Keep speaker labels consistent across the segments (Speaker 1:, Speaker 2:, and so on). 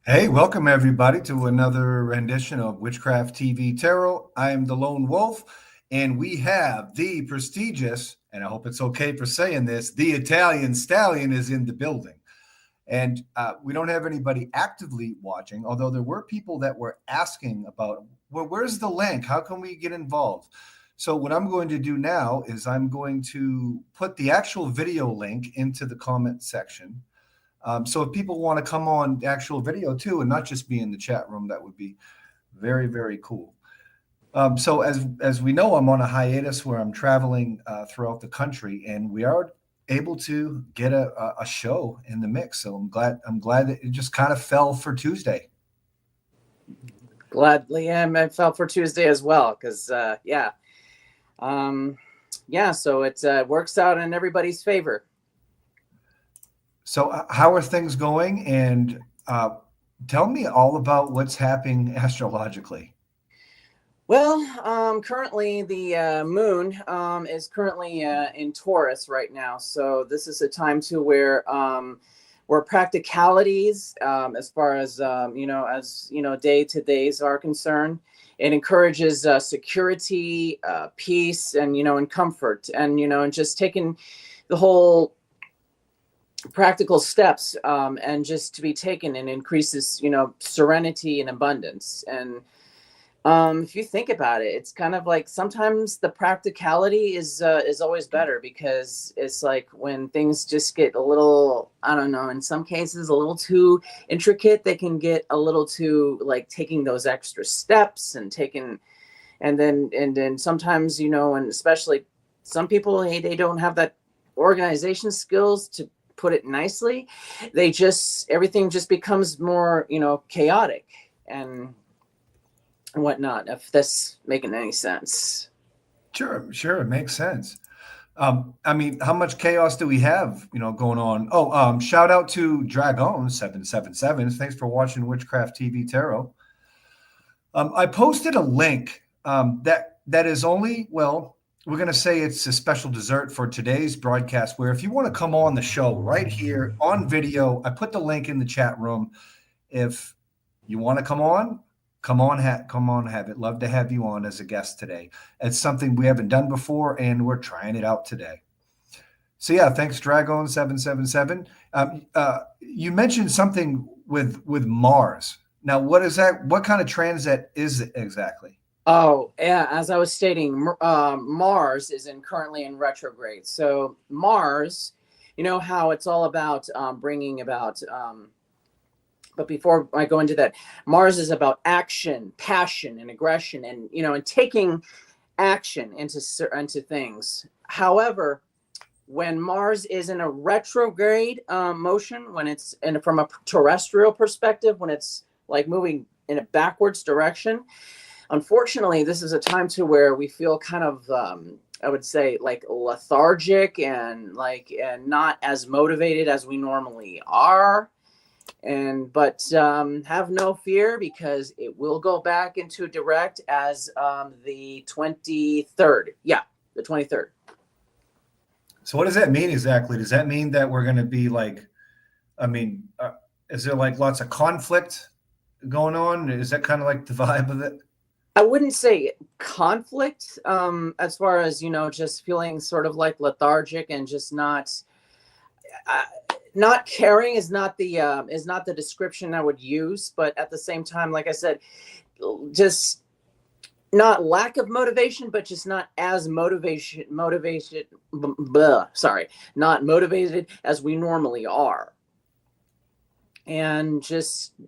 Speaker 1: Hey, welcome everybody to another rendition of Witchcraft TV Tarot. I am the Lone Wolf, and we have the prestigious, and I hope it's okay for saying this, the Italian Stallion is in the building. And we don't have anybody actively watching, although there were people that were asking about, well, where's the link? How can we get involved? So what I'm going to do now is I'm going to put the actual video link into the comment section. So if people want to come on actual video too, and not just be in the chat room, that would be very, very cool. So as we know, I'm on a hiatus where I'm traveling throughout the country, and we are able to get a show in the mix. So I'm glad that it just kind of fell for Tuesday.
Speaker 2: Gladly, I fell for Tuesday as well, because so it works out in everybody's favor.
Speaker 1: So how are things going? And tell me all about what's happening astrologically.
Speaker 2: Well, currently the moon is currently in Taurus right now, so this is a time to where practicalities, as far as day to days are concerned, it encourages security, peace, and and comfort, and just taking the whole practical steps and just to be taken, and increases serenity and abundance. And if you think about it, it's kind of like sometimes the practicality is always better, because it's like when things just get a little, I don't know, in some cases a little too intricate, they can get a little too like taking those extra steps and then sometimes and especially some people, they don't have that organization skills, to put it nicely. Everything just becomes more chaotic and whatnot, if that's making any sense.
Speaker 1: Sure, it makes sense. I mean, how much chaos do we have, going on? Oh, shout out to Dragon777. Thanks for watching Witchcraft TV Tarot. I posted a link that is only, well, we're going to say it's a special dessert for today's broadcast, where if you want to come on the show right here on video, I put the link in the chat room. If you want to come on, have it. Love to have you on as a guest today. It's something we haven't done before, and we're trying it out today. So yeah, thanks, Dragon777. You mentioned something with Mars. Now, what is that? What kind of transit is it exactly?
Speaker 2: Oh, yeah. As I was stating, Mars is currently in retrograde. So Mars, you know how it's all about bringing about. But before I go into that, Mars is about action, passion, and aggression, and and taking action into things. However, when Mars is in a retrograde motion, when it's from a terrestrial perspective, when it's like moving in a backwards direction, unfortunately, this is a time to where we feel kind of, I would say, like lethargic and not as motivated as we normally are. But have no fear, because it will go back into direct as the 23rd. Yeah, the 23rd.
Speaker 1: So what does that mean exactly? Does that mean that we're going to be like, I mean, is there like lots of conflict going on? Is that kind of like the vibe of it?
Speaker 2: I wouldn't say conflict, as far as, just feeling sort of like lethargic and just not caring is not the description I would use. But at the same time, like I said, just not lack of motivation, but just not as not motivated as we normally are. And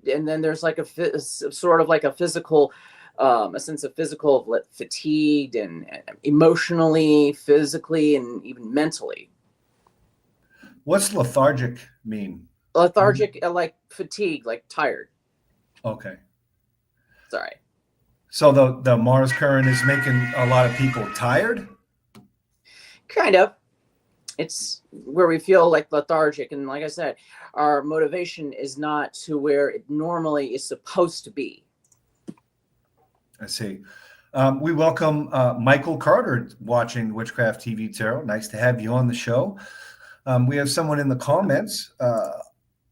Speaker 2: then there's like sort of like a physical, a sense of physical fatigued, and emotionally, physically, and even mentally.
Speaker 1: What's lethargic mean?
Speaker 2: Lethargic, like fatigue, like tired.
Speaker 1: Okay.
Speaker 2: Sorry.
Speaker 1: So the Mars current is making a lot of people tired?
Speaker 2: Kind of. It's where we feel like lethargic. And like I said, our motivation is not to where it normally is supposed to be.
Speaker 1: I see. We welcome Michael Carter watching Witchcraft TV Tarot. Nice to have you on the show. We have someone in the comments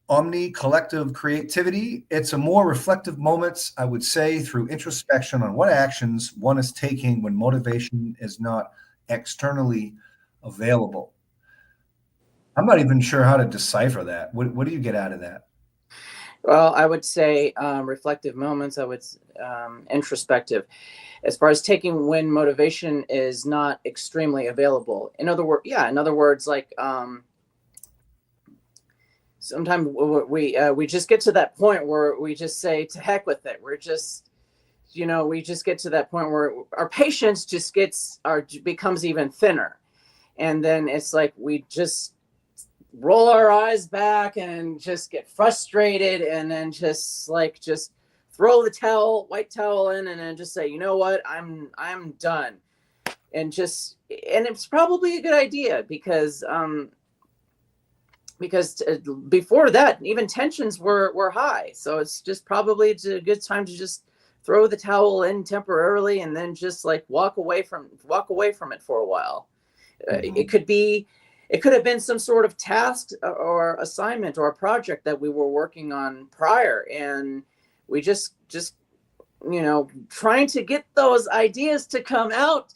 Speaker 1: Omni collective creativity. It's a more reflective moments, I would say, through introspection on what actions one is taking when motivation is not externally available. I'm not even sure how to decipher that. What do you get out of that?
Speaker 2: Well, I would say reflective moments. I would introspective. As far as taking when motivation is not extremely available. In other words, yeah. In other words, like sometimes we just get to that point where we just say to heck with it. We're just we just get to that point where our patience just becomes even thinner, and then it's like we just roll our eyes back and just get frustrated, and then just throw the white towel in, and then just say, you know what, I'm done. And it's probably a good idea because before that even tensions were high, so it's a good time to just throw the towel in temporarily, and then just like walk away from it for a while.
Speaker 1: Mhm.
Speaker 2: It could have been some sort of task or assignment or a project that we were working on prior, and we just trying to get those ideas to come out,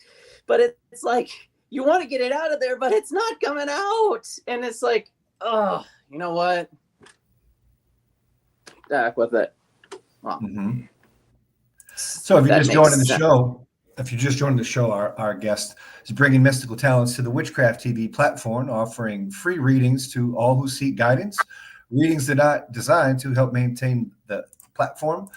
Speaker 2: but it's like you want to get it out of there, but it's not coming out, and it's like, oh, you know what? Back with it. Well,
Speaker 1: Mhm. So if
Speaker 2: if
Speaker 1: you're
Speaker 2: that
Speaker 1: just
Speaker 2: makes
Speaker 1: joining the
Speaker 2: sense.
Speaker 1: show, our guest is bringing mystical talents to the Witchcraft TV platform, offering free readings to all who seek guidance. Readings are not designed to help maintain the platform.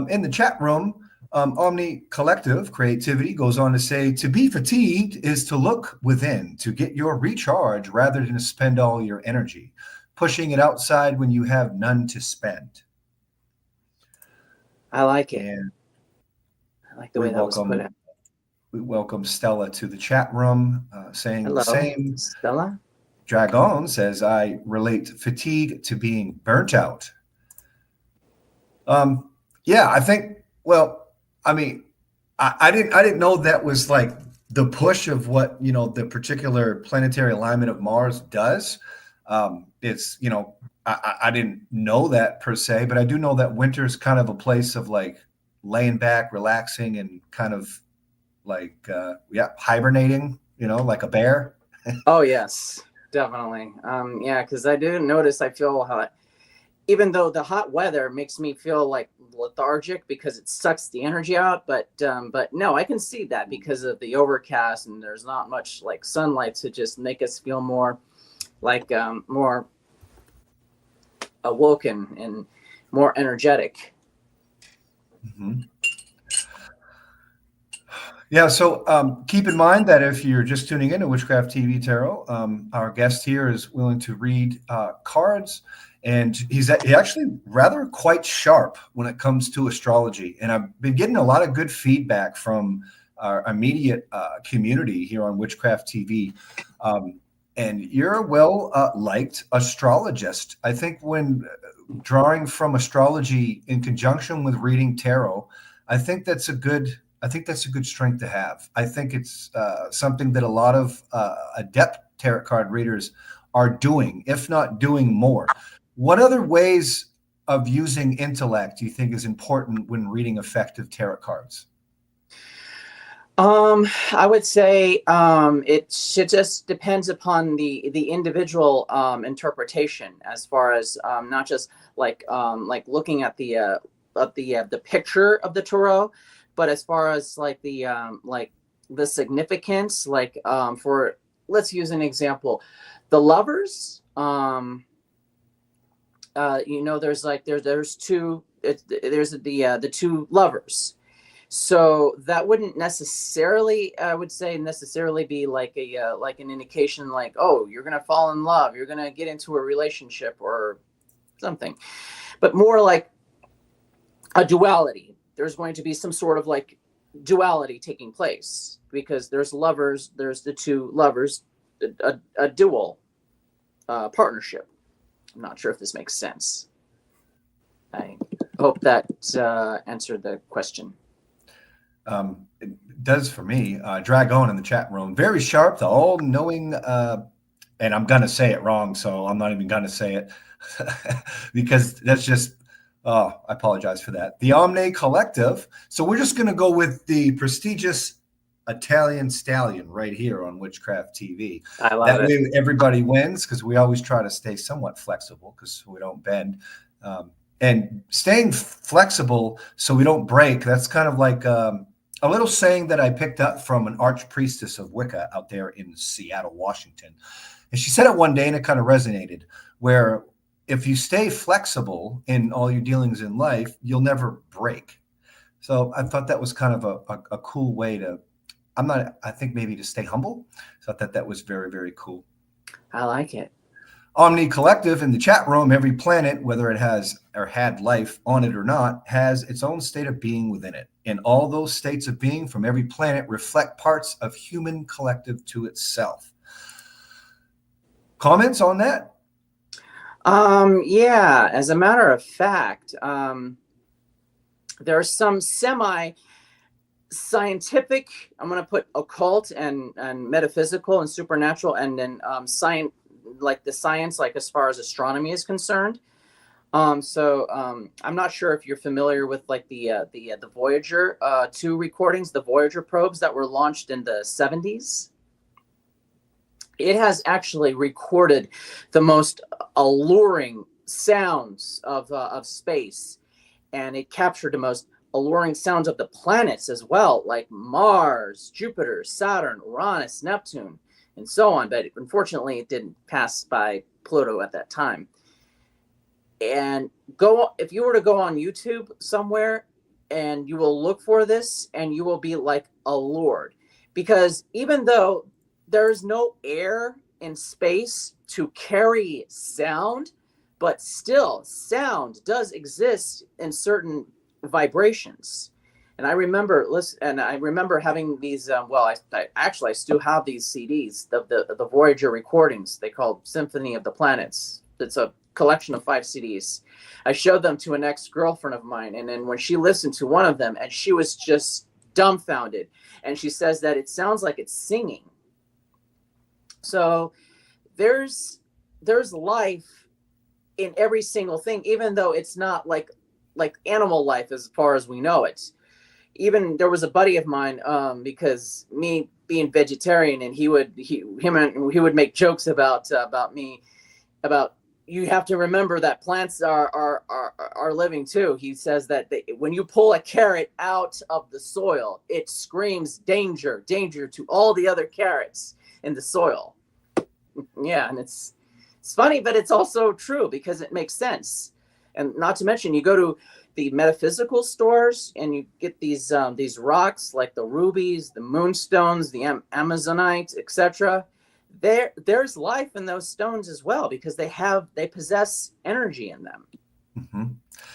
Speaker 1: In the chat room, Omni Collective Creativity goes on to say, to be fatigued is to look within, to get your recharge rather than to spend all your energy, pushing it outside when you have none to spend.
Speaker 2: I like it.
Speaker 1: And
Speaker 2: I like the
Speaker 1: we
Speaker 2: way that was put
Speaker 1: welcome
Speaker 2: out.
Speaker 1: We welcome Stella to the chat room, saying the
Speaker 2: Hello,
Speaker 1: same.
Speaker 2: Stella.
Speaker 1: Dragon says, I relate fatigue to being burnt out. Um, yeah, I think, well, I mean, I didn't know that was like the push of what, the particular planetary alignment of Mars does. It's, I didn't know that per se, but I do know that winter is kind of a place of like laying back, relaxing, and kind of like hibernating, like a bear.
Speaker 2: Oh yes, definitely. Yeah, because I do notice. I feel how even though the hot weather makes me feel like lethargic because it sucks the energy out, but no, I can see that because of the overcast and there's not much like sunlight to just make us feel more like more awoken and more energetic.
Speaker 1: Mhm. Yeah, so keep in mind that if you're just tuning in to Witchcraft TV Tarot, our guest here is willing to read cards, and he actually rather quite sharp when it comes to astrology. And I've been getting a lot of good feedback from our immediate community here on Witchcraft TV. And you're a well liked astrologist. I think when drawing from astrology in conjunction with reading tarot, I think that's a good strength to have. I think it's something that a lot of adept tarot card readers are doing, if not doing more. What other ways of using intellect do you think is important when reading effective tarot cards?
Speaker 2: I would say it should just depends upon the individual interpretation, as far as not just like looking at the picture of the tarot, but as far as like the significance, for let's use an example, the lovers. There's there's two. There's the two lovers, so that wouldn't necessarily, I would say, necessarily be like like an indication, like, oh, you're gonna fall in love, you're gonna get into a relationship or something, but more like a duality. There's going to be some sort of like duality taking place because there's lovers, there's the two lovers, a dual partnership. I'm not sure if this makes sense. I hope that answered the question.
Speaker 1: It does for me. Dragon in the chat room, very sharp, the all-knowing, and I'm gonna say it wrong, so I'm not even gonna say it. because that's just, oh, I apologize for that. The Omne Collective. So we're just going to go with the prestigious Italian Stallion right here on Witchcraft TV.
Speaker 2: I love
Speaker 1: That
Speaker 2: it.
Speaker 1: way everybody wins, because we always try to stay somewhat flexible because we don't bend. And staying flexible so we don't break, that's kind of like a little saying that I picked up from an archpriestess of Wicca out there in Seattle, Washington. And she said it one day and it kind of resonated, where if you stay flexible in all your dealings in life, you'll never break. So I thought that was kind of a cool way to, I think maybe to stay humble. So I thought that was very, very cool.
Speaker 2: I like it.
Speaker 1: Omni Collective in the chat room, every planet, whether it has or had life on it or not, has its own state of being within it. And all those states of being from every planet reflect parts of human collective to itself. Comments on that?
Speaker 2: Yeah, as a matter of fact, there are some scientific, I'm going to put occult and metaphysical and supernatural, and then science, like the science, like as far as astronomy is concerned. So I'm not sure if you're familiar with like the Voyager 2 recordings, the Voyager probes that were launched in the 70s. It has actually recorded the most alluring sounds of space, and it captured the most alluring sounds of the planets as well, like Mars, Jupiter, Saturn, Uranus, Neptune, and so on. But unfortunately, it didn't pass by Pluto at that time. And if you were to go on YouTube somewhere, and you will look for this, and you will be like allured, because even though there's no air in space to carry sound, but still sound does exist in certain vibrations. And I remember having these. I still have these CDs, the Voyager recordings. They called Symphony of the Planets. It's a collection of 5 CDs. I showed them to an ex-girlfriend of mine, and then when she listened to one of them, and she was just dumbfounded, and she says that it sounds like it's singing. So there's life in every single thing, even though it's not like animal life as far as we know it. Even there was a buddy of mine, because me being vegetarian, and he would make jokes about me, about, you have to remember that plants are living too. He says that when you pull a carrot out of the soil, it screams danger to all the other carrots in the soil. Yeah, and it's funny, but it's also true because it makes sense. And not to mention, you go to the metaphysical stores and you get these rocks like the rubies, the moonstones, the amazonite, etc. There's life in those stones as well, because they possess energy in them. Mm-hmm.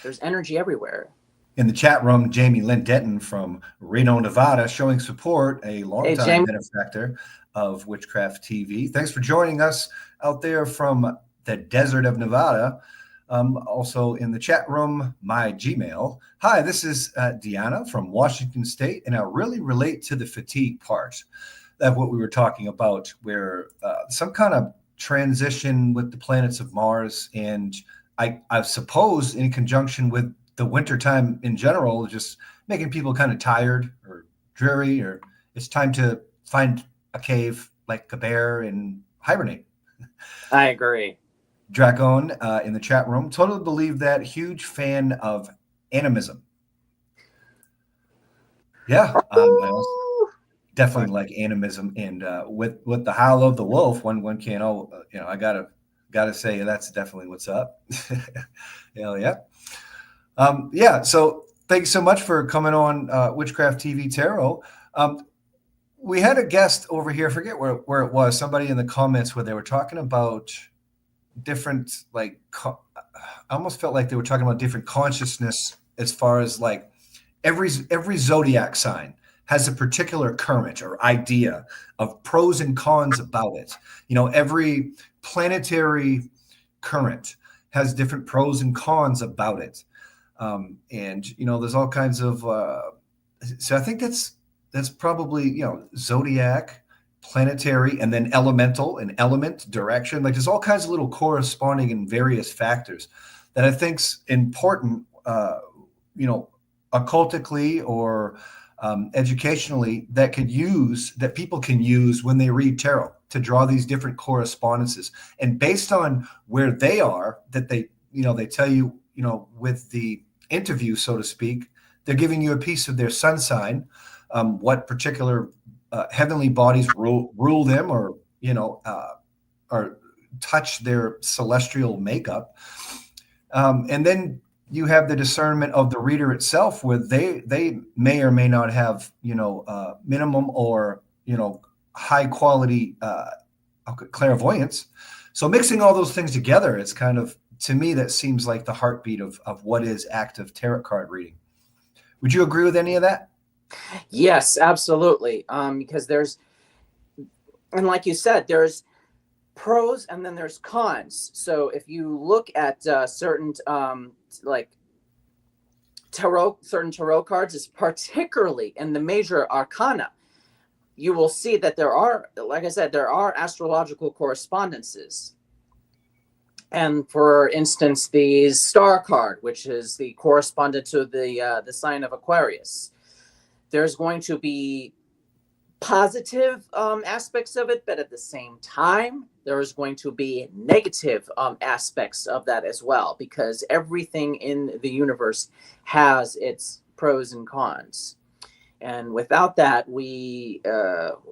Speaker 2: There's energy everywhere.
Speaker 1: In the chat room, Jamie Lynn Denton from Reno, Nevada, showing support, a longtime benefactor of Witchcraft TV. Thanks for joining us out there from the desert of Nevada. Also in the chat room, my Gmail. Hi, this is Deanna from Washington State, and I really relate to the fatigue part of what we were talking about, where some kind of transition with the planets of Mars, and I suppose in conjunction with the wintertime in general, just making people kind of tired or dreary, or it's time to find a cave like a bear and hibernate.
Speaker 2: I agree.
Speaker 1: Dragon in the chat room, totally believe that. Huge fan of animism. Yeah, definitely like animism, and with the howl of the wolf, one can't. I gotta say that's definitely what's up. Hell yeah. Yeah, so thanks so much for coming on Witchcraft TV Tarot. We had a guest over here, I forget where it was, somebody in the comments where they were talking about different, like, I almost felt like they were talking about different consciousness, as far as like every zodiac sign has a particular current or idea of pros and cons about it. Every planetary current has different pros and cons about it. And there's all kinds of so I think that's probably zodiac planetary, and then elemental and element direction. Like there's all kinds of little corresponding and various factors that I think's important, occultically or educationally, that people can use when they read tarot to draw these different correspondences. And based on where they are, that they tell you, with the interview, so to speak, they're giving you a piece of their sun sign, what particular heavenly bodies rule them, or touch their celestial makeup, and then you have the discernment of the reader itself, where they may or may not have minimum or high quality clairvoyance. So mixing all those things together, it's kind of, to me, that seems like the heartbeat of what is active tarot card reading. Would you agree with any of that?
Speaker 2: Yes, absolutely. Because and like you said, there's pros and then there's cons. So if you look at certain like certain tarot cards, is particularly in the major arcana, you will see that there are, like I said, there are astrological correspondences. And for instance, the star card, which is the correspondent to the sign of Aquarius, there's going to be positive aspects of it, but at the same time, there is going to be negative aspects of that as well, because everything in the universe has its pros and cons. And without that, we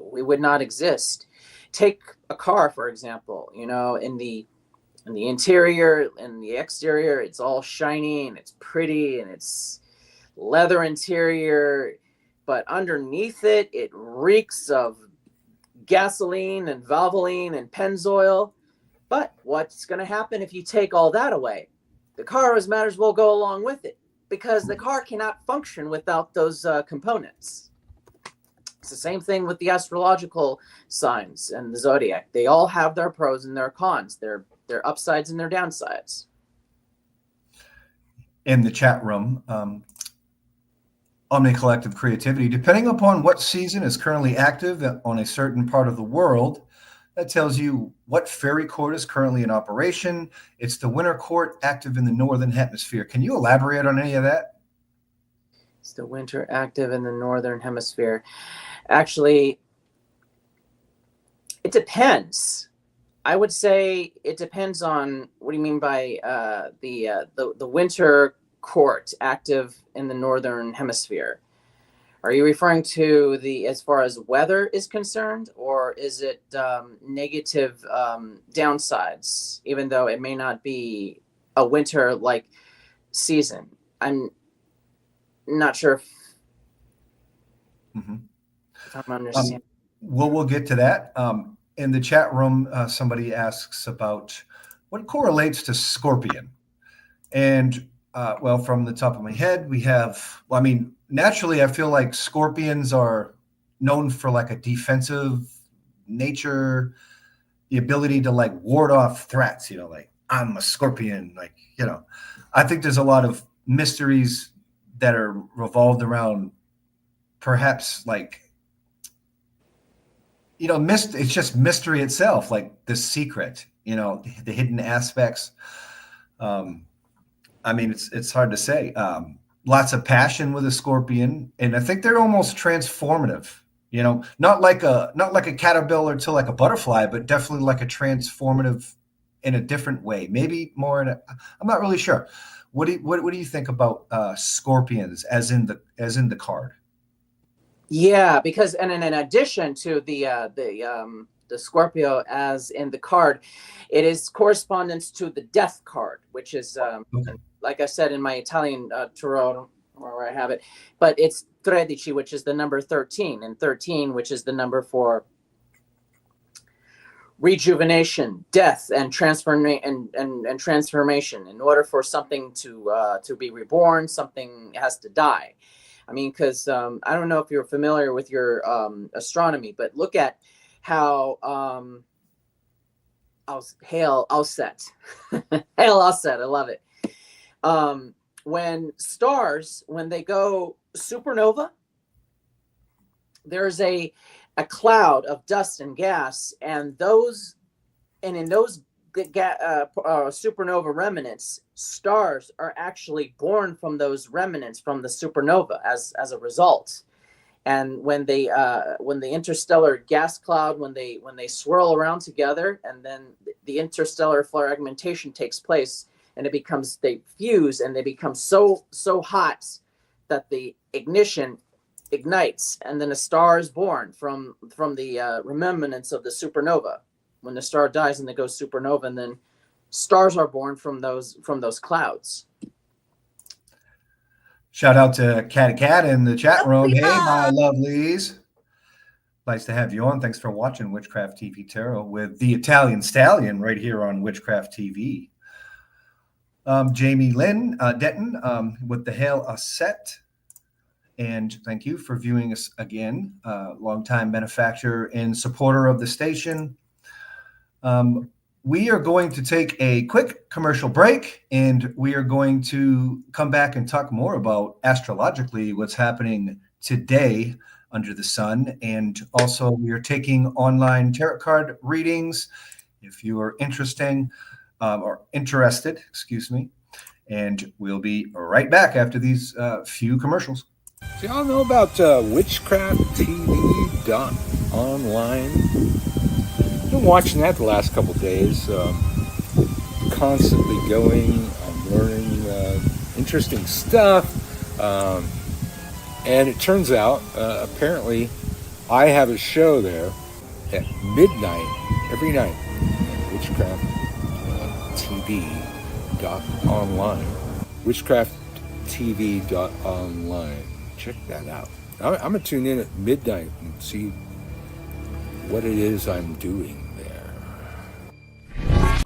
Speaker 2: would not exist. Take a car, for example. In the interior and the exterior, it's all shiny and it's pretty and it's leather interior, but underneath it reeks of gasoline and Valvoline and Pennzoil. But what's going to happen if you take all that away? The car might as well go along with it, because the car cannot function without those components. It's the same thing with the astrological signs and the zodiac. They all have their pros and their cons, their upsides and their downsides.
Speaker 1: In the chat room, Omni Collective Creativity, depending upon what season is currently active on a certain part of the world, that tells you what fairy court is currently in operation. It's the winter court active in the northern hemisphere. Can you elaborate on any of that?
Speaker 2: It's the winter active in the northern hemisphere. Actually, it depends. I would say it depends on, what do you mean by the winter court active in the northern hemisphere? Are you referring to as far as weather is concerned, or is it negative downsides, even though it may not be a winter like season? I'm not sure if I'm understanding.
Speaker 1: We'll get to that. In the chat room, somebody asks about what correlates to Scorpion. And well, from the top of my head, we have, naturally, I feel like scorpions are known for like a defensive nature, the ability to like ward off threats, like I'm a scorpion, I think there's a lot of mysteries that are revolved around perhaps like, it's just mystery itself, like the secret, the hidden aspects. It's hard to say. Lots of passion with a scorpion, and I think they're almost transformative. Not like a caterpillar to like a butterfly, but definitely like a transformative in a different way. Maybe more I'm not really sure. What do you think about scorpions as in the card?
Speaker 2: Yeah, because and in addition to the Scorpio as in the card, it is correspondence to the death card, which is like I said in my Italian tarot, where I have it, but it's 13, which is the number 13, and 13, which is the number for rejuvenation, death, and transformation. In order for something to be reborn, something has to die. Because I don't know if you're familiar with your astronomy, but look at how Hail Auset. Hail Auset, I love it. When stars, when they go supernova, there's a a cloud of dust and gas, and in those supernova remnants, stars are actually born from those remnants from the supernova as a result. And when the interstellar gas cloud, when they swirl around together, and then the interstellar fragmentation takes place, and they fuse and they become so hot that the ignition ignites, and then a star is born from the remnants of the supernova. When the star dies and it goes supernova, and then stars are born from those clouds.
Speaker 1: Shout out to Cat in the chat room. Hey, my lovelies. Nice to have you on. Thanks for watching Witchcraft TV Tarot with the Italian Stallion right here on Witchcraft TV. Jamie Lynn Denton with the Hail a Set. And thank you for viewing us again. Longtime benefactor and supporter of the station. We are going to take a quick commercial break, and we are going to come back and talk more about astrologically what's happening today under the sun. And also we are taking online tarot card readings if you are interested, excuse me. And we'll be right back after these few commercials.
Speaker 3: So y'all know about Witchcraft TV online? Been watching that the last couple days. Constantly going. I'm learning interesting stuff. And it turns out, apparently, I have a show there at midnight every night at Witchcraft TV.online. Witchcraft TV.online. Check that out. I'm going to tune in at midnight and see what it is I'm doing there.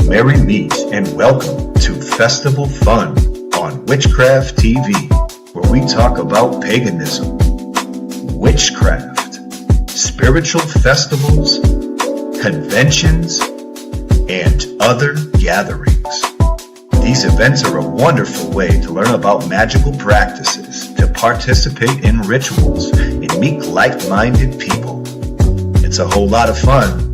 Speaker 4: Merry meet and welcome to Festival Fun on Witchcraft TV, where we talk about paganism, witchcraft, spiritual festivals, conventions, and other gatherings. These events are a wonderful way to learn about magical practices, to participate in rituals, and meet like-minded people. It's a whole lot of fun.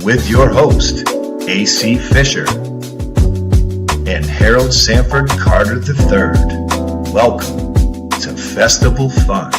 Speaker 4: With your host, A.C. Fisher and Harold Sanford Carter III. Welcome to Festival Fun.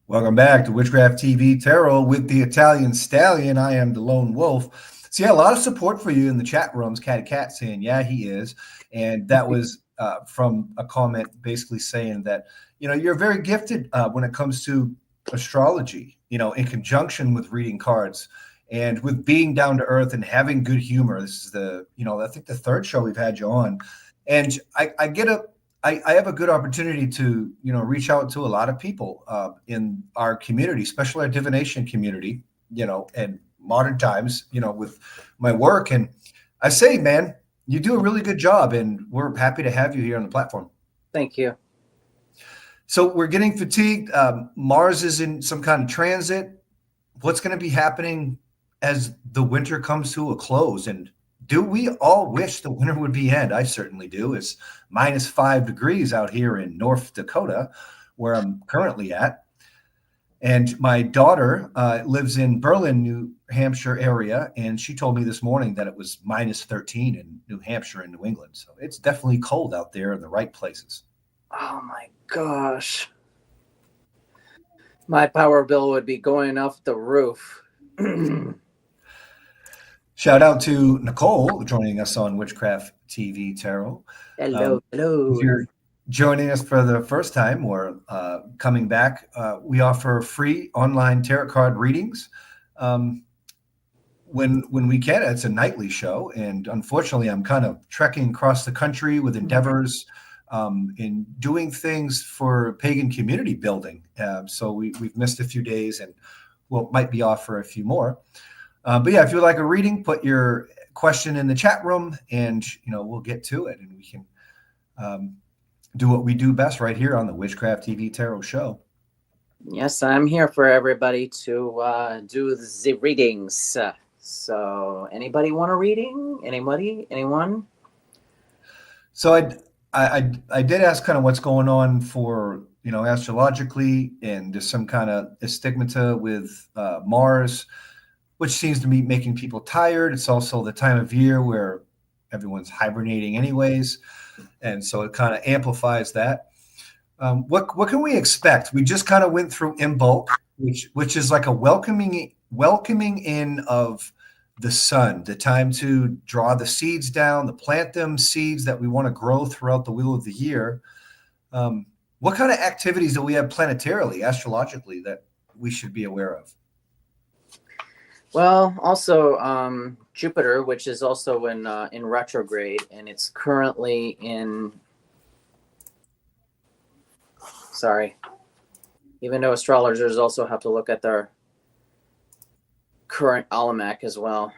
Speaker 1: Welcome back to Witchcraft TV Tarot with the Italian Stallion. I am the Lone Wolf. So yeah, a lot of support for you in the chat rooms. Cat saying, yeah, he is. And that was from a comment basically saying that, you're very gifted when it comes to astrology, in conjunction with reading cards and with being down to earth and having good humor. This is I think the third show we've had you on. And I have a good opportunity to, reach out to a lot of people in our community, especially our divination community, and modern times, with my work. And I say, man, you do a really good job, and we're happy to have you here on the platform.
Speaker 2: Thank you.
Speaker 1: So we're getting fatigued. Mars is in some kind of transit. What's going to be happening as the winter comes to a close? And do we all wish the winter would be end? I certainly do. It's -5 degrees out here in North Dakota, where I'm currently at. And my daughter lives in Berlin, New Hampshire area, and she told me this morning that it was -13 in New Hampshire and New England. So it's definitely cold out there in the right places.
Speaker 2: Oh my gosh. My power bill would be going off the roof.
Speaker 1: Shout out to Nicole joining us on Witchcraft TV Tarot.
Speaker 2: Hello.
Speaker 1: If you're joining us for the first time or coming back, we offer free online tarot card readings. When we can, it's a nightly show. And unfortunately, I'm kind of trekking across the country with endeavors in doing things for pagan community building. So we've missed a few days and might be off for a few more. But yeah, if you'd like a reading, put your question in the chat room and, we'll get to it and we can do what we do best right here on the Witchcraft TV Tarot Show.
Speaker 2: Yes, I'm here for everybody to do the readings. So, anybody want a reading? Anybody? Anyone?
Speaker 1: So I did ask kind of what's going on for, astrologically, and there's some kind of stigmata with Mars, which seems to be making people tired. It's also the time of year where everyone's hibernating anyways, and so it kind of amplifies that. What can we expect? We just kind of went through Imbolc, which is like a welcoming in of the sun, the time to draw the seeds down, to plant them seeds that we want to grow throughout the wheel of the year. What kind of activities do we have planetarily, astrologically, that we should be aware of?
Speaker 2: Well, also Jupiter, which is also in retrograde, and it's currently in. Sorry, even though astrologers also have to look at their current almanac as well.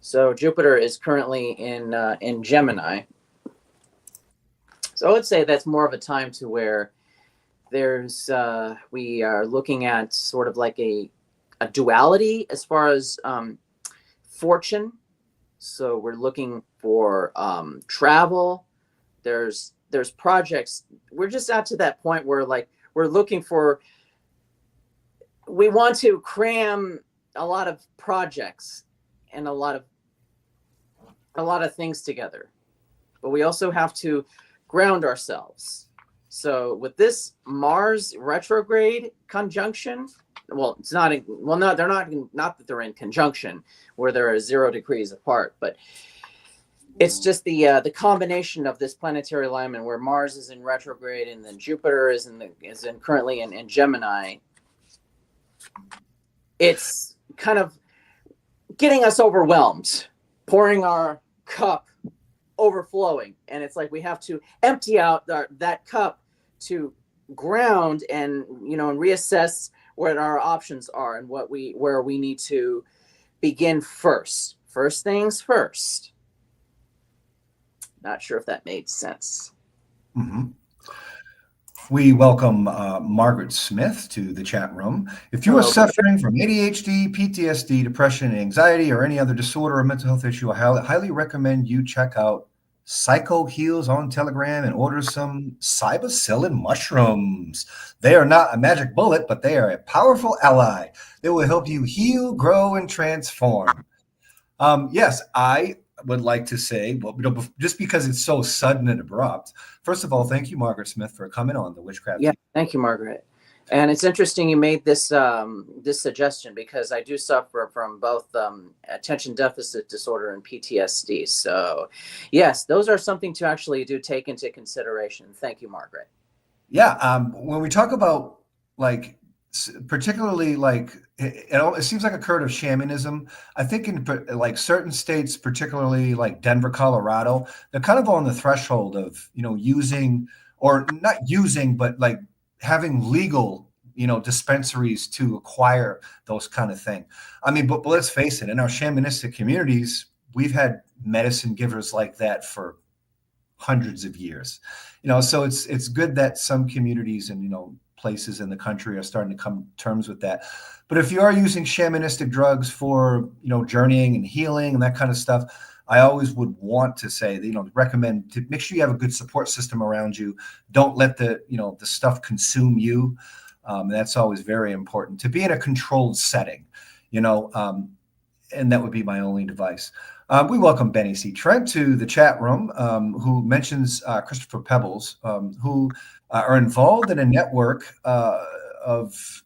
Speaker 2: So Jupiter is currently in Gemini. So I would say that's more of a time to where there's we are looking at sort of like a duality as far as fortune. So we're looking for travel. There's projects. We're just out to that point where like we're looking for. We want to cram a lot of projects and a lot of things together, but we also have to ground ourselves. So with this Mars retrograde conjunction, well, it's not. No, they're not. Not that they're in conjunction, where they're 0 degrees apart, but it's just the combination of this planetary alignment where Mars is in retrograde and then Jupiter is currently in Gemini. It's kind of getting us overwhelmed, pouring our cup overflowing, and it's like we have to empty out that cup to ground and and reassess what our options are and where we need to begin first. First things first. Not sure if that made sense.
Speaker 1: Mm-hmm. We welcome Margaret Smith to the chat room. If you are suffering from ADHD, PTSD, depression, anxiety, or any other disorder or mental health issue, I highly recommend you check out Psycho Heals on Telegram and order some cybacillin mushrooms. They are not a magic bullet, but they are a powerful ally. They will help you heal, grow, and transform. Yes, I would like to say, well, just because it's so sudden and abrupt, first of all, thank you, Margaret Smith, for coming on the Witchcraft.
Speaker 2: Yeah, thank you, Margaret. And it's interesting you made this this suggestion because I do suffer from both attention deficit disorder and PTSD. So, yes, those are something to actually take into consideration. Thank you, Margaret.
Speaker 1: Yeah, when we talk about particularly it seems like a current of shamanism. I think in like certain states, particularly like Denver, Colorado, they're kind of on the threshold of using or not using, but like having legal dispensaries to acquire those kind of thing. I mean, but let's face it, in our shamanistic communities, we've had medicine givers like that for hundreds of years. So it's good that some communities and places in the country are starting to come to terms with that. But if you are using shamanistic drugs for journeying and healing and that kind of stuff, I always would want to say that, recommend to make sure you have a good support system around you. Don't let the stuff consume you. That's always very important, to be in a controlled setting, and that would be my only advice. We welcome Benny C. Trent to the chat room, who mentions Christopher Pebbles, who are involved in a network of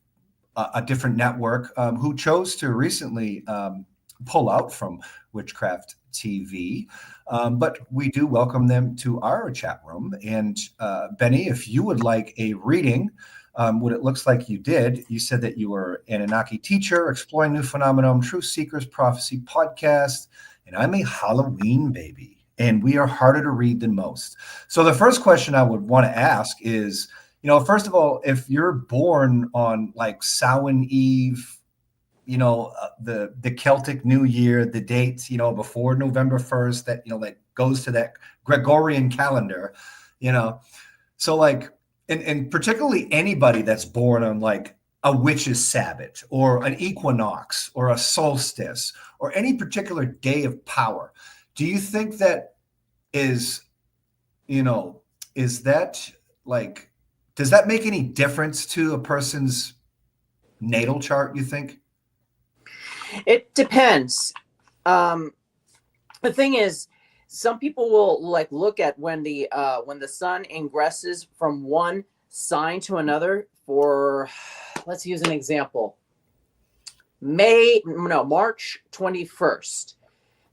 Speaker 1: a different network, who chose to recently pull out from Witchcraft TV. But we do welcome them to our chat room. And Benny, if you would like a reading, what it looks like you did, you said that you were an Anunnaki teacher, exploring new phenomenon, Truth Seekers Prophecy podcast, and I'm a Halloween baby, and we are harder to read than most. So the first question I would want to ask is, first of all, if you're born on like Samhain Eve, the Celtic New Year, the dates, before November 1st, that goes to that Gregorian calendar, So like, and particularly anybody that's born on like a witch's Sabbath or an equinox or a solstice or any particular day of power, do you think that is, is that like, does that make any difference to a person's natal chart, you think?
Speaker 2: It depends. The thing is, some people will like look at when the sun ingresses from one sign to another. For, let's use an example. March 21st.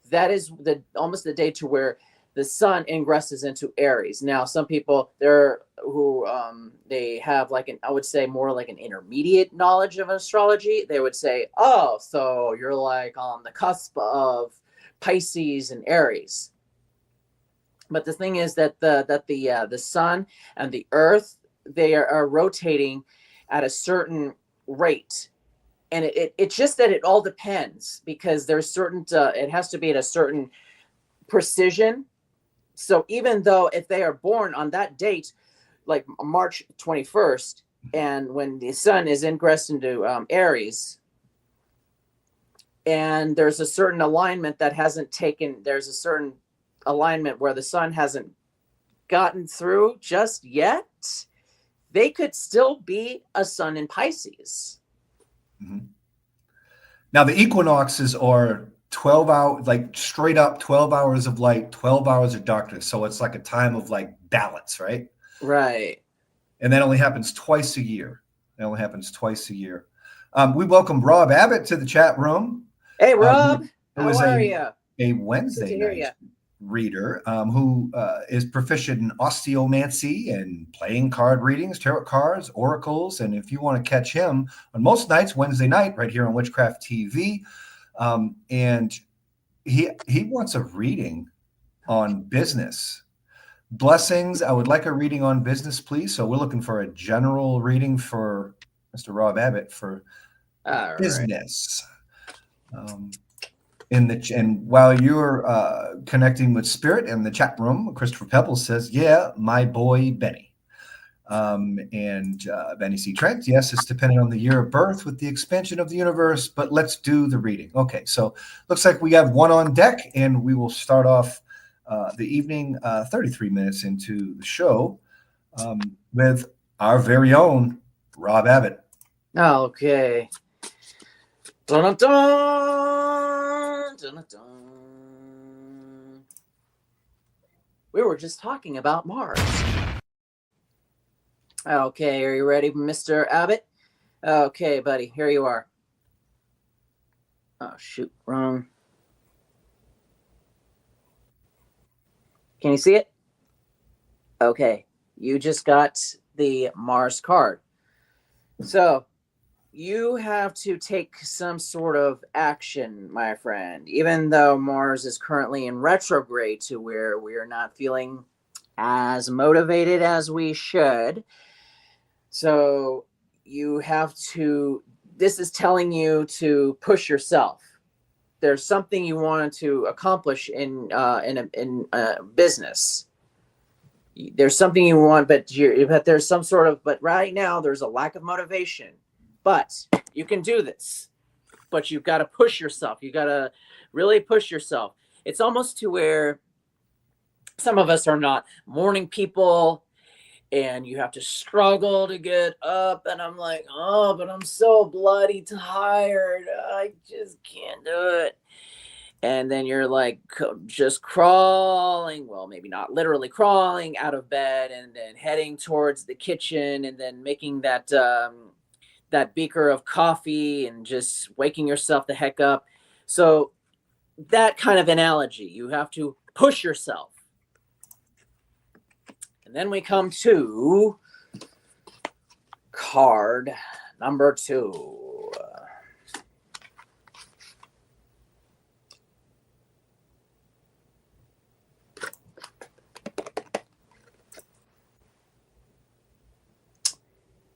Speaker 2: That is almost the day to where the sun ingresses into Aries. Now, some people they have like I would say more like an intermediate knowledge of astrology. They would say, oh, so you're like on the cusp of Pisces and Aries. But the thing is that the sun and the earth, they are rotating at a certain rate. And it's just that it all depends, because there's certain, it has to be at a certain precision. So even though if they are born on that date, like March 21st, and when the sun is ingressed into Aries, and there's a certain alignment that hasn't taken, there's a certain alignment where the sun hasn't gotten through just yet, they could still be a sun in Pisces.
Speaker 1: Mm-hmm. Now the equinoxes are 12 hours, like straight up 12 hours of light, 12 hours of darkness. So it's like a time of like balance, right?
Speaker 2: Right.
Speaker 1: And that only happens twice a year. We welcome Rob Abbott to the chat room.
Speaker 2: Hey, Rob, how are you?
Speaker 1: A Wednesday night reader who is proficient in osteomancy and playing card readings, tarot cards, oracles. And if you want to catch him on most nights, Wednesday night, right here on Witchcraft TV, and he wants a reading on business. Blessings. I would like a reading on business, please. So we're looking for a general reading for Mr. Rob Abbott for business. And while you're connecting with Spirit in the chat room, Christopher Pebbles says, "Yeah, my boy Benny." And Benny C. Trent, yes, it's dependent on the year of birth with the expansion of the universe, but let's do the reading. Okay, so looks like we have one on deck, and we will start off the evening 33 minutes into the show with our very own Rob Abbott.
Speaker 2: Okay. Dun, dun, dun, dun, dun. We were just talking about Mars. Okay, are you ready, Mr. Abbott? Okay, buddy, here you are. Oh, shoot, wrong. Can you see it? Okay, you just got the Mars card. So, you have to take some sort of action, my friend, even though Mars is currently in retrograde to where we are not feeling as motivated as we should. So you have to, this is telling you to push yourself. There's something you want to accomplish in business. There's something you want, but there's some sort of, but right now there's a lack of motivation. But you can do this. But you've got to push yourself. You got to really push yourself. It's almost to where some of us are not morning people, and you have to struggle to get up. And I'm like, oh, but I'm so bloody tired. I just can't do it. And then you're like just crawling, well, maybe not literally crawling out of bed, and then heading towards the kitchen, and then making that that beaker of coffee and just waking yourself the heck up. So that kind of analogy, you have to push yourself. And then we come to card number 2.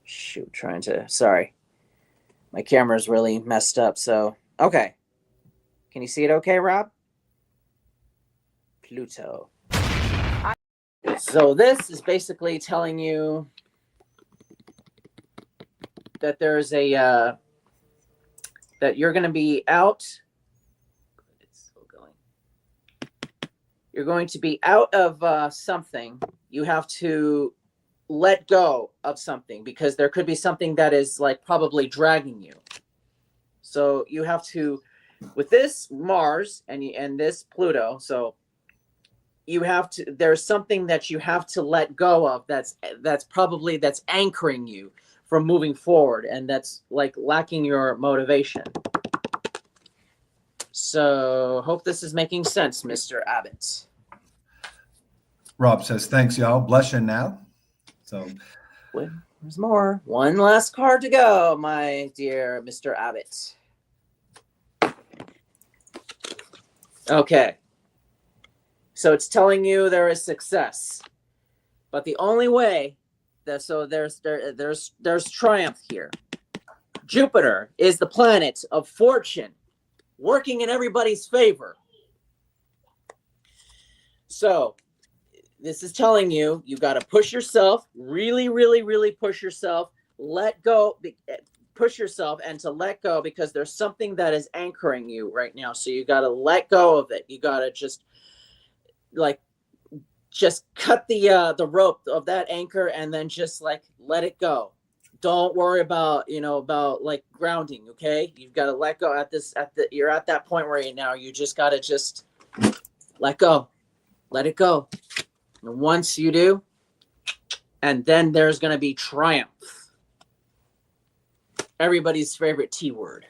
Speaker 2: Shoot, sorry. My camera's really messed up. So, okay. Can you see it okay, Rob? Pluto. So this is basically telling you that there's a that you're going to be out. It's still going. You're going to be out of something. You have to let go of something because there could be something that is like probably dragging you. So you have to, with this Mars and this Pluto. So you have to. There's something that you have to let go of. That's anchoring you from moving forward, and that's like lacking your motivation. So hope this is making sense, Mr. Abbott.
Speaker 1: Rob says, thanks, y'all. Blushing now. So
Speaker 2: There's more. One last card to go, my dear Mr. Abbott. Okay. So it's telling you there is success. But the only way there's triumph here. Jupiter is the planet of fortune, working in everybody's favor. So this is telling you got to push yourself, really, really, really push yourself, let go, push yourself and to let go because there's something that is anchoring you right now. So you got to let go of it. You got to just cut the rope of that anchor and then just like let it go. Don't worry about like grounding. Okay, you've got to let go you're at that point where you just got to just let go, let it go. And once you do, and then there's going to be triumph. Everybody's favorite T word.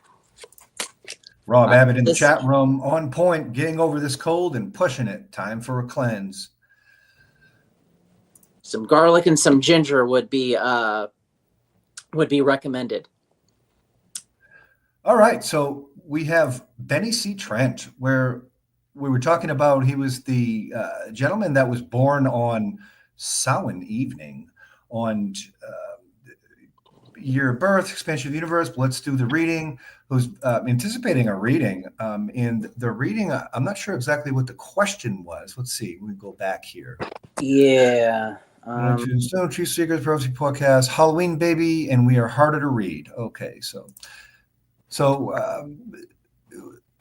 Speaker 1: Rob Abbott in the chat room, on point, getting over this cold and pushing it. Time for a cleanse.
Speaker 2: Some garlic and some ginger would be recommended.
Speaker 1: All right, so we have Benny C. Trent, where we were talking about he was the gentleman that was born on Samhain evening on year of birth, expansion of the universe. But let's do the reading. Who's anticipating a reading? In the reading, I'm not sure exactly what the question was. Let's see. We go back here.
Speaker 2: Yeah.
Speaker 1: Stone Tree Secrets Prophecy Podcast, Halloween Baby, and we are harder to read. Okay, so so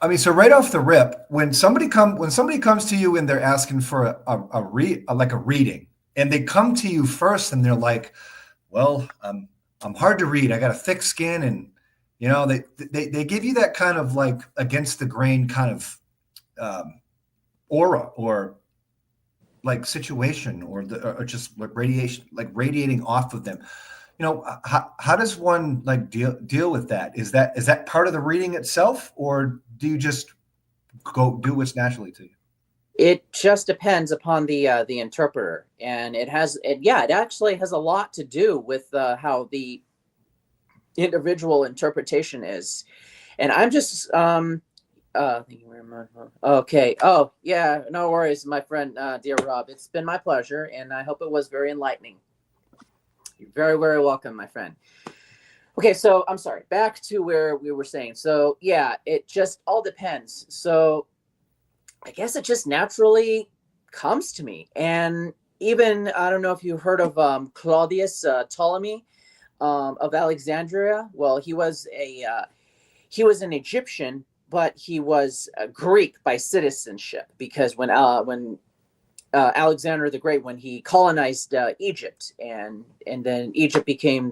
Speaker 1: right off the rip, when somebody comes to you and they're asking for a reading, and they come to you first and they're like, well, I'm hard to read. I got a thick skin, and they give you that kind of like against the grain kind of aura or like situation or just like radiation, like radiating off of them. How does one like deal with that? Is that part of the reading itself, or do you just go do what's naturally to you?
Speaker 2: It just depends upon the interpreter, and it actually has a lot to do with how the individual interpretation is. And I'm just thank you very much. Okay. Oh yeah, no worries, my friend, dear Rob. It's been my pleasure, and I hope it was very enlightening. You're very, very welcome, my friend. Okay, so I'm sorry. Back to where we were saying. So yeah, it just all depends. So I guess it just naturally comes to me. And even, I don't know if you heard of Claudius Ptolemy of Alexandria. Well, he was an Egyptian, but he was Greek by citizenship, because when Alexander the Great, when he colonized Egypt, and then Egypt became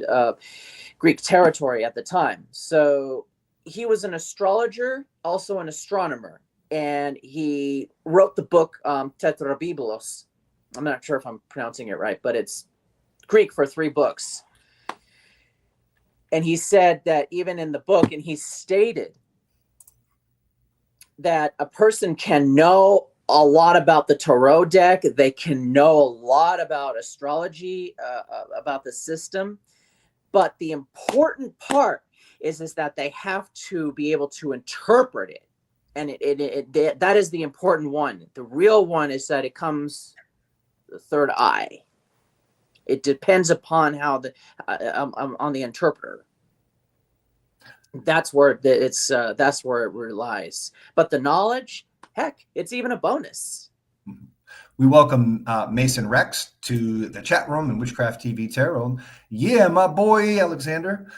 Speaker 2: Greek territory at the time. So he was an astrologer, also an astronomer, and he wrote the book Tetrabiblos. I'm not sure if I'm pronouncing it right, but it's Greek for 3 books. And he said that even in the book, and he stated that a person can know a lot about the tarot deck. They can know a lot about astrology, about the system. But the important part is that they have to be able to interpret it. And that is the important one. The real one is that it comes the third eye. It depends upon how on the interpreter. That's where that's where it relies. But the knowledge, heck, it's even a bonus.
Speaker 1: We welcome Mason Rex to the chat room in Witchcraft TV Tarot. Yeah, my boy Alexander.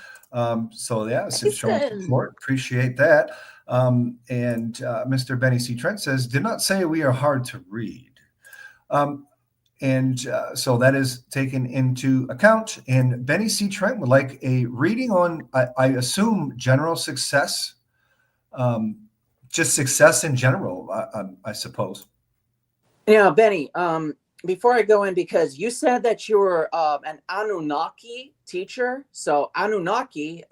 Speaker 1: So yeah, showing support. Appreciate that. And Mr. Benny C. Trent says, "Did not say we are hard to read." So that is taken into account. And Benny C. Trent would like a reading on, I assume, general success, just success in general, I suppose.
Speaker 2: Yeah, Benny, before I go in, because you said that you were an Anunnaki teacher. So Anunnaki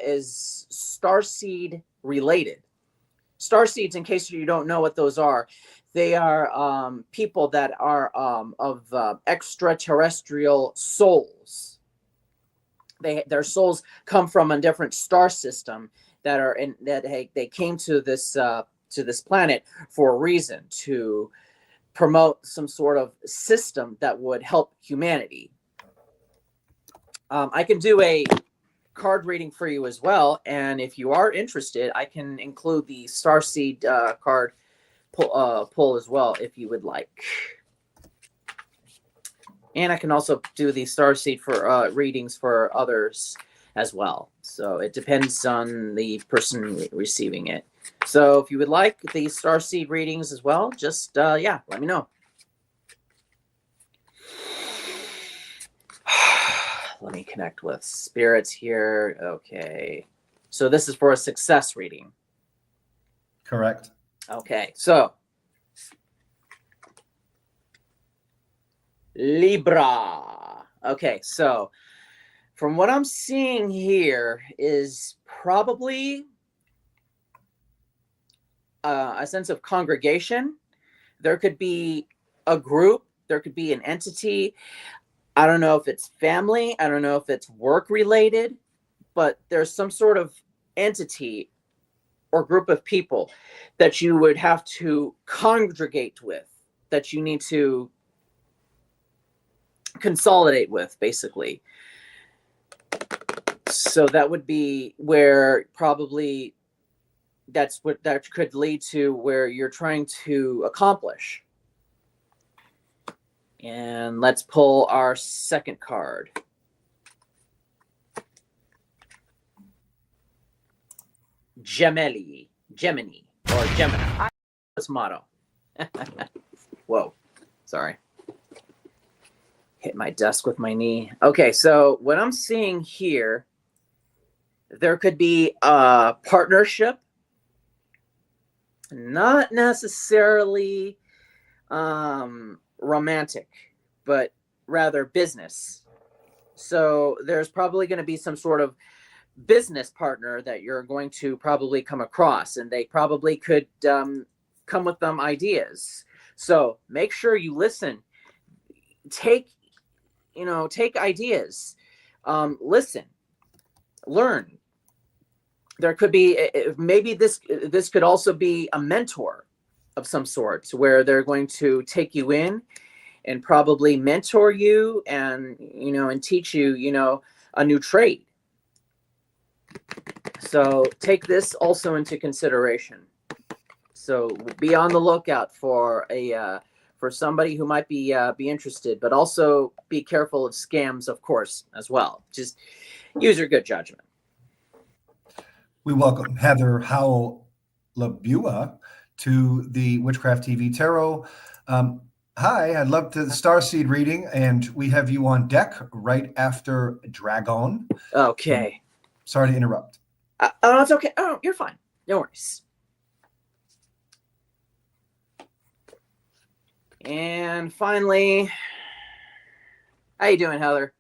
Speaker 2: is starseed related. Starseeds, in case you don't know what those are, they are people that are of extraterrestrial souls. Their souls come from a different star system that are in that they came to this planet for a reason, to promote some sort of system that would help humanity. I can do a card reading for you as well, and if you are interested, I can include the starseed card pull as well if you would like. And I can also do the starseed for readings for others as well. So it depends on the person receiving it. So if you would like the starseed readings as well, just yeah, let me know. Let me connect with spirits here. Okay. So this is for a success reading.
Speaker 1: Correct.
Speaker 2: Okay. So Libra. Okay. So from what I'm seeing here is probably a sense of congregation. There could be a group. There could be an entity. I don't know if it's family. I don't know if it's work related, but there's some sort of entity or group of people that you would have to congregate with, that you need to consolidate with, basically. So that would be where probably that's what that could lead to, where you're trying to accomplish. And let's pull our second card. Gemini, or Gemini. What's motto? Whoa, sorry. Hit my desk with my knee. Okay, so what I'm seeing here, there could be a partnership, not necessarily romantic, but rather business. So there's probably going to be some sort of business partner that you're going to probably come across, and they probably could come with them ideas. So make sure you listen, take ideas, listen, learn. There could be, maybe this could also be a mentor of some sort, where they're going to take you in and probably mentor you and and teach you a new trade. So take this also into consideration. So be on the lookout for for somebody who might be interested, but also be careful of scams, of course, as well. Just use your good judgment.
Speaker 1: We welcome Heather Howell Labua to the Witchcraft TV Tarot. Hi, I'd love to the Starseed reading, and we have you on deck right after Dragon.
Speaker 2: Okay.
Speaker 1: Sorry to interrupt.
Speaker 2: Oh, it's okay. Oh, you're fine. No worries. And finally, how you doing, Heather?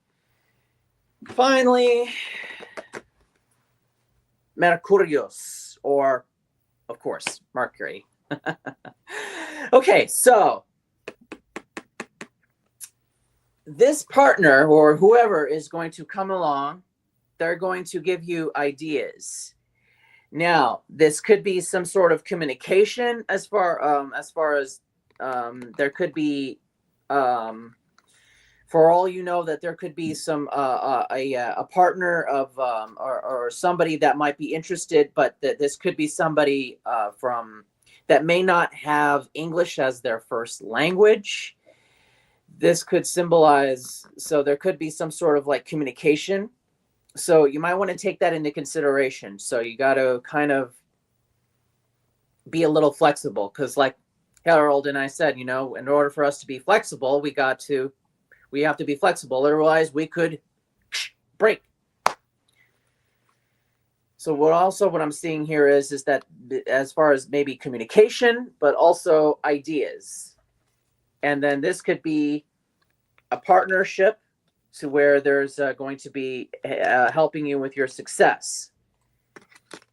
Speaker 2: Finally, Mercurius, or, of course, Mercury. Okay, so this partner or whoever is going to come along, they're going to give you ideas. Now, this could be some sort of communication as far as there could be for all you know, that there could be some a partner of or somebody that might be interested, but that this could be somebody from that may not have English as their first language. This could symbolize, so there could be some sort of like communication. So you might want to take that into consideration. So you got to kind of be a little flexible, because like Harold and I said, in order for us to be flexible, we have to be flexible. Otherwise, we could break. So what I'm seeing here is that as far as maybe communication, but also ideas. And then this could be a partnership to where there's going to be helping you with your success.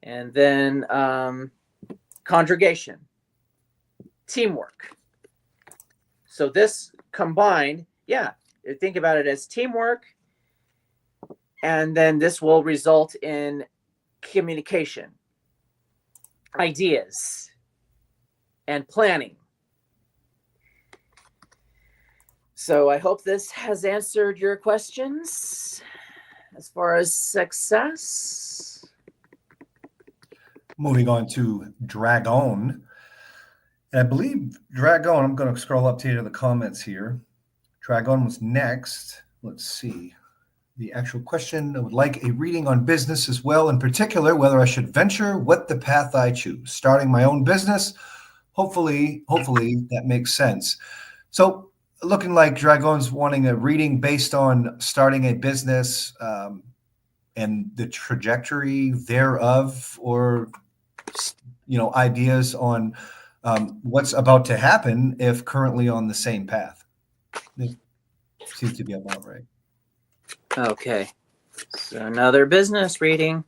Speaker 2: And then congregation, teamwork. So this combined, think about it as teamwork, and then this will result in communication, ideas, and planning. So I hope this has answered your questions as far as success.
Speaker 1: Moving on to Dragon. And I believe Dragon, I'm going to scroll up to the comments here. Dragon was next. Let's see. The actual question, I would like a reading on business as well, in particular, whether I should venture, what the path I choose. Starting my own business. Hopefully that makes sense. So looking like Dragon's wanting a reading based on starting a business and the trajectory thereof, or ideas on what's about to happen if currently on the same path. It seems to be about right.
Speaker 2: Okay, so another business reading.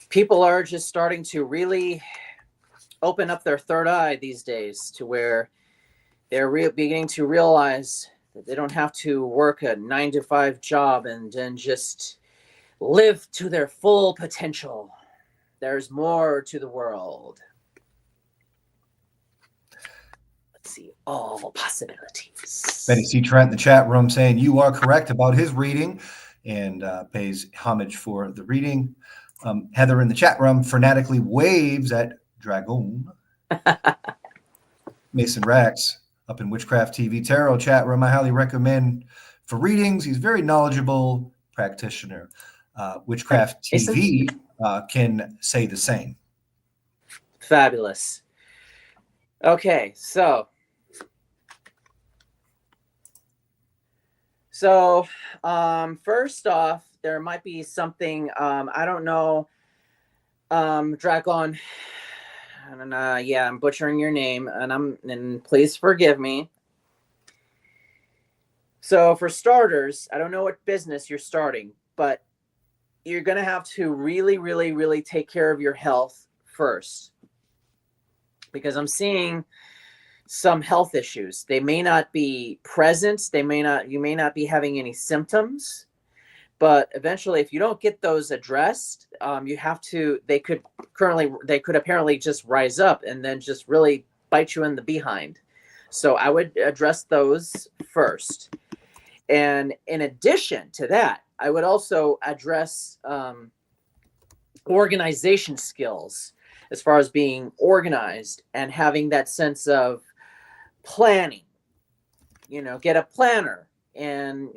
Speaker 2: People are just starting to really open up their third eye these days, to where they're beginning to realize that they don't have to work a 9-to-5 job and then just live to their full potential. There's more to the world. Let's see, all possibilities.
Speaker 1: Benny C. Trent in the chat room saying you are correct about his reading, and pays homage for the reading. Heather in the chat room fanatically waves at Dragon. Mason Rax up in Witchcraft TV Tarot chat room, I highly recommend for readings. He's very knowledgeable practitioner. Witchcraft TV can say the same.
Speaker 2: Fabulous. Okay, so first off, there might be something, I don't know, Dragon, and I'm butchering your name, and please forgive me. So for starters, I don't know what business you're starting, but you're going to have to really, really, really take care of your health first, because I'm seeing some health issues. They may not be present. You may not be having any symptoms, but eventually, if you don't get those addressed, they could apparently just rise up and then just really bite you in the behind. So I would address those first. And in addition to that, I would also address organization skills, as far as being organized and having that sense of planning. Get a planner, and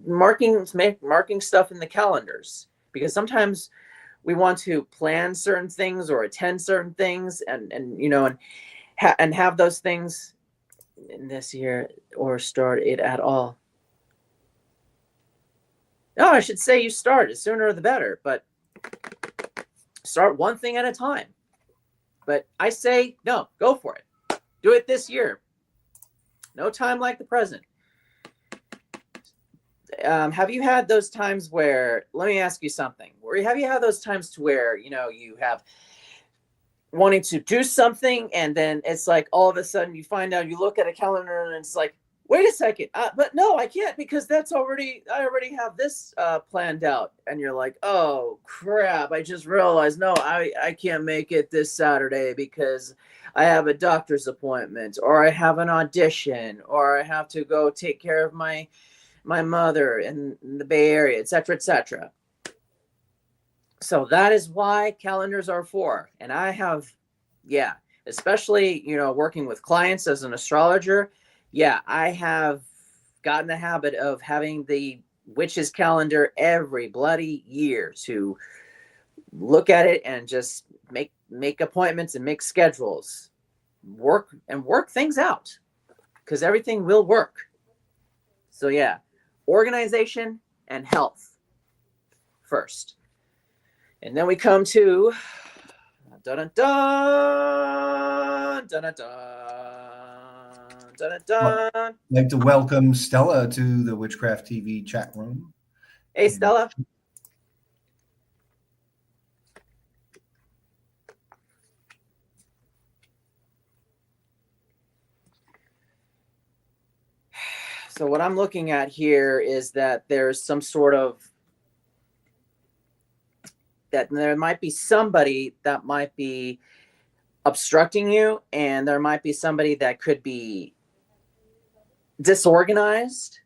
Speaker 2: marking stuff in the calendars, because sometimes we want to plan certain things or attend certain things, and have those things in this year, or start it at all. No, I should say you start, the sooner the better, but start one thing at a time. But I say, no, go for it. Do it this year. No time like the present. Have you had those times where, let me ask you something, have you had those times to where, you have wanting to do something, and then it's like all of a sudden you find out, you look at a calendar and it's like, wait a second, but no, I can't because I already have this planned out. And you're like, oh crap, I just realized, no, I can't make it this Saturday because I have a doctor's appointment, or I have an audition, or I have to go take care of my mother in the Bay Area, etc., etc. So that is why calendars are for. And I have, yeah, especially, working with clients as an astrologer, yeah, I have gotten the habit of having the witch's calendar every bloody year to look at it and just make appointments and make schedules, work things out, because everything will work. So yeah, organization and health first. And then we come to dun dun dun dun dun dun dun.
Speaker 1: I'd like to welcome Stella to the Witchcraft TV chat room.
Speaker 2: Hey, Stella. So what I'm looking at here is that there's some sort of, that there might be somebody that might be obstructing you, and there might be somebody that could be disorganized.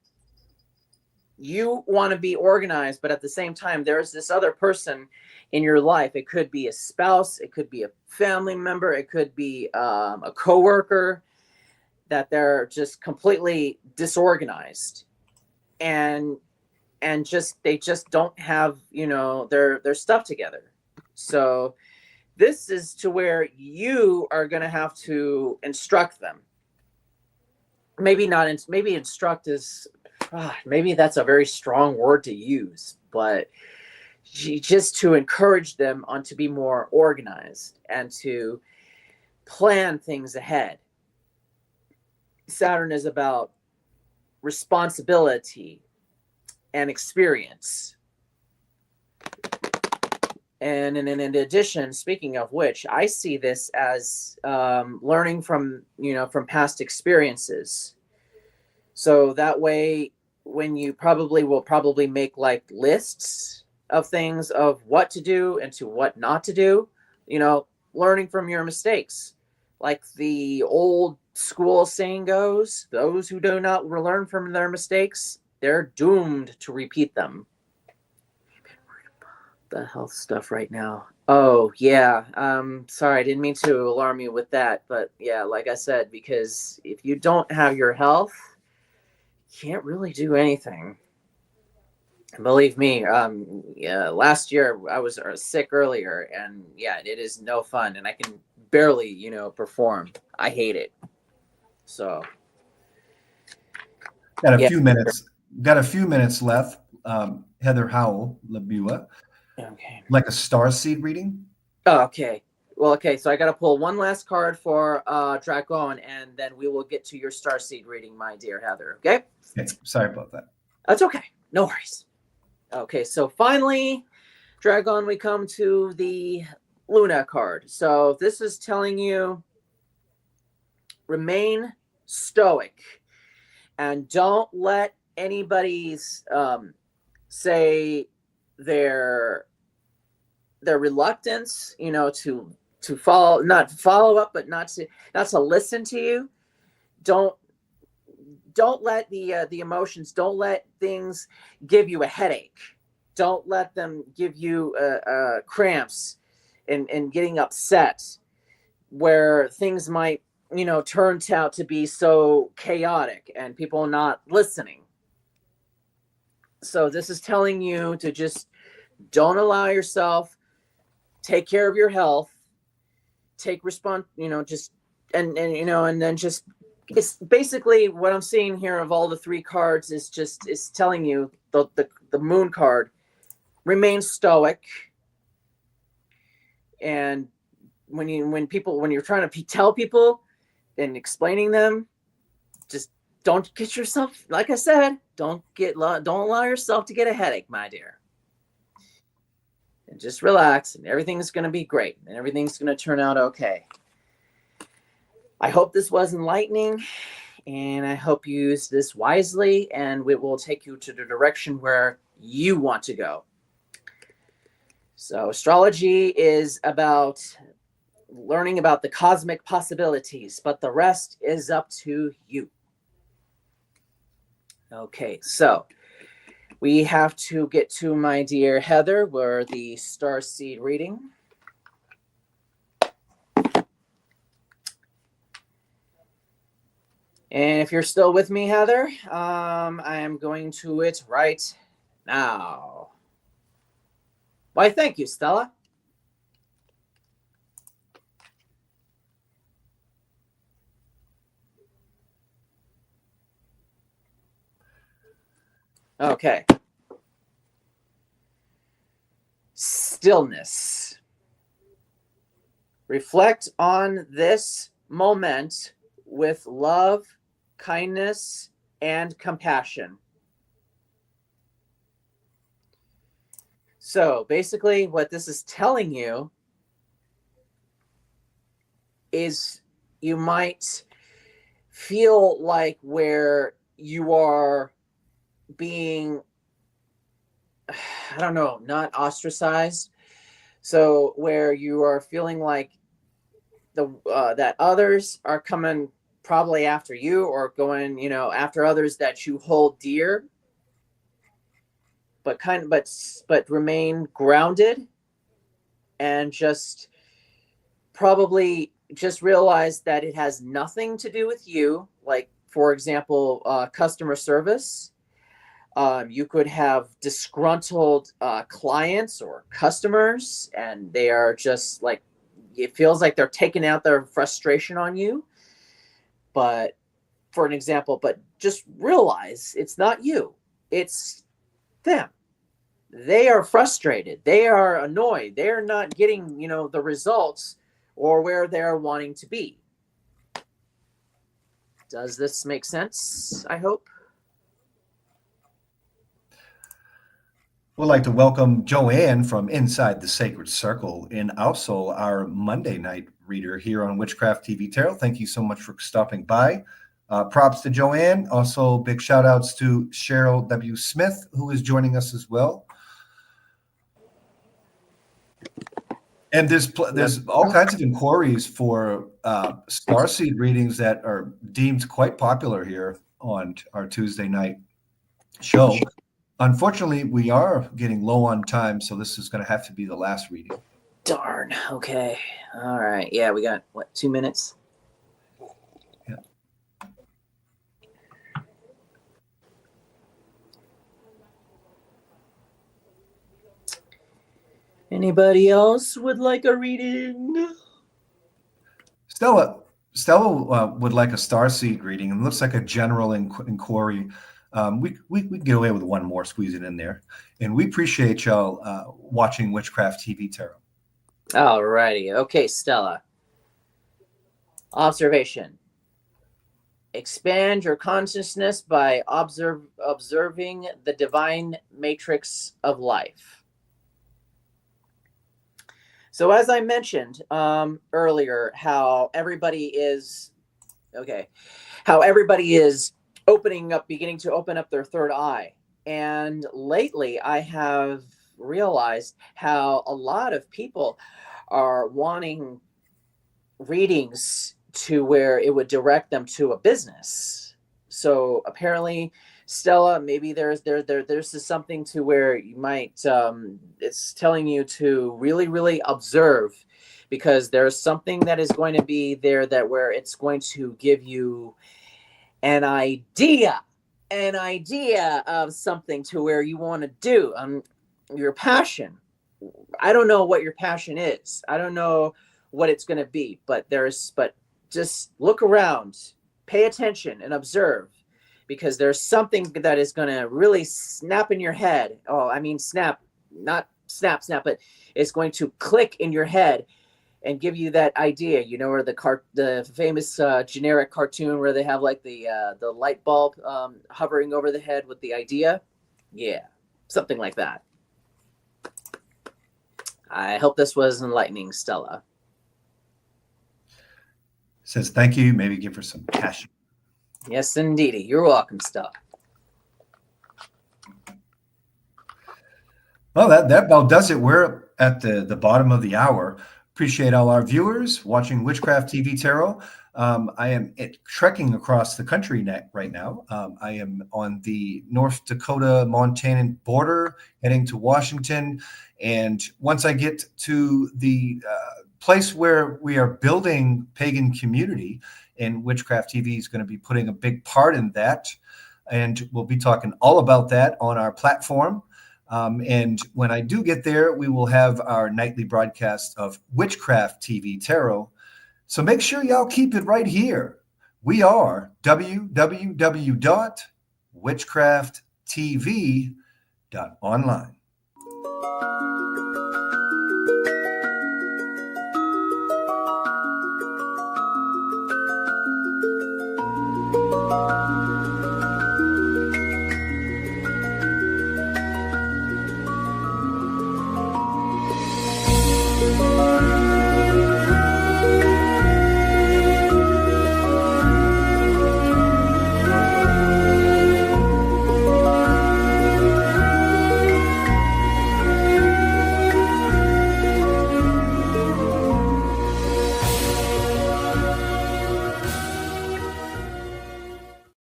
Speaker 2: You want to be organized, but at the same time, there's this other person in your life. It could be a spouse, it could be a family member, it could be a coworker, that they're just completely disorganized, and they just don't have, their stuff together. So this is to where you are going to have to instruct them. Maybe instruct is, maybe that's a very strong word to use, but just to encourage them on to be more organized and to plan things ahead. Saturn is about responsibility and experience. And in addition, speaking of which, I see this as learning from past experiences. So that way, when you will probably make like lists of things of what to do and to what not to do, learning from your mistakes. Like the old school saying goes, those who do not learn from their mistakes, they're doomed to repeat them. The health stuff right now. Oh yeah. Sorry, I didn't mean to alarm you with that, but yeah, like I said, because if you don't have your health, you can't really do anything. And believe me, last year I was sick earlier, and yeah, it is no fun, and I can barely, perform. I hate it. So
Speaker 1: Got a few minutes. Got a few minutes left. Heather Howell, Labua.
Speaker 2: Okay.
Speaker 1: Like a star seed reading?
Speaker 2: Oh, okay. Well, okay. So I got to pull one last card for Dragon, and then we will get to your starseed reading, my dear Heather. Okay?
Speaker 1: Sorry about that.
Speaker 2: That's okay. No worries. Okay. So finally, Dragon, we come to the Luna card. So this is telling you remain stoic and don't let anybody's say their reluctance, to follow, not follow up, but not to listen to you. Don't let the emotions, don't let things give you a headache. Don't let them give you cramps and getting upset, where things might, turn out to be so chaotic and people not listening. So this is telling you to just don't allow yourself, take care of your health, take just, and then just, it's basically what I'm seeing here of all the three cards is telling you the moon card, remain stoic. And when you're trying to tell people and explaining them, just don't get yourself, like I said, don't allow yourself to get a headache, my dear. And just relax, and everything's going to be great, and everything's going to turn out okay. I hope this was enlightening, and I hope you use this wisely, and it will take you to the direction where you want to go. So astrology is about learning about the cosmic possibilities, but the rest is up to you. Okay, so we have to get to my dear Heather, where the star seed reading. And if you're still with me, Heather, I am going to it right now. Why, thank you, Stella. Okay. Stillness. Reflect on this moment with love, kindness, and compassion. So basically, what this is telling you is you might feel like where you are being, I don't know, not ostracized. So where you are feeling like that others are coming probably after you, or going, after others that you hold dear, but remain grounded, and just probably just realize that it has nothing to do with you. Like, for example, customer service. You could have disgruntled clients or customers, and they are just like, it feels like they're taking out their frustration on you. But for an example, but just realize it's not you, it's them. They are frustrated. They are annoyed. They're not getting, the results or where they're wanting to be. Does this make sense? I hope.
Speaker 1: We'd like to welcome Joanne from Inside the Sacred Circle, and also our Monday night reader here on Witchcraft TV Tarot. Thank you so much for stopping by. Props to Joanne. Also, big shout outs to Cheryl W. Smith, who is joining us as well. And there's all kinds of inquiries for starseed readings that are deemed quite popular here on our Tuesday night show. Unfortunately, we are getting low on time, so this is going to have to be the last reading.
Speaker 2: Darn. Okay. All right. Yeah, we got, 2 minutes?
Speaker 1: Yeah.
Speaker 2: Anybody else would like a reading?
Speaker 1: Stella would like a starseed reading, and looks like a general inquiry. We can get away with one more, squeeze it in there. And we appreciate y'all watching Witchcraft TV Tarot.
Speaker 2: All righty. Okay, Stella. Observation. Expand your consciousness by observing the divine matrix of life. So as I mentioned earlier, how everybody is beginning to open up their third eye. And lately I have realized how a lot of people are wanting readings to where it would direct them to a business. So apparently, Stella, maybe there's something to where you might it's telling you to really, really observe, because there's something that is going to be there that where it's going to give you an idea of something to where you want to do your passion. I don't know what your passion is. I don't know what it's going to be, but just look around, pay attention, and observe, because there's something that is going to really snap in your head. Oh, I mean, snap, not snap, but it's going to click in your head and give you that idea, or the famous generic cartoon where they have like the light bulb hovering over the head with the idea. Yeah, something like that. I hope this was enlightening, Stella.
Speaker 1: Says thank you. Maybe give her some cash.
Speaker 2: Yes, indeedy. You're welcome, Stuff.
Speaker 1: Well, that about does it. We're at the bottom of the hour. Appreciate all our viewers watching Witchcraft TV Tarot. I am trekking across the country right now. I am on the North Dakota Montana border, heading to Washington. And once I get to the place where we are building pagan community, and Witchcraft TV is going to be putting a big part in that. And we'll be talking all about that on our platform. And when I do get there, we will have our nightly broadcast of Witchcraft TV Tarot. So make sure y'all keep it right here. We are www.witchcrafttv.online.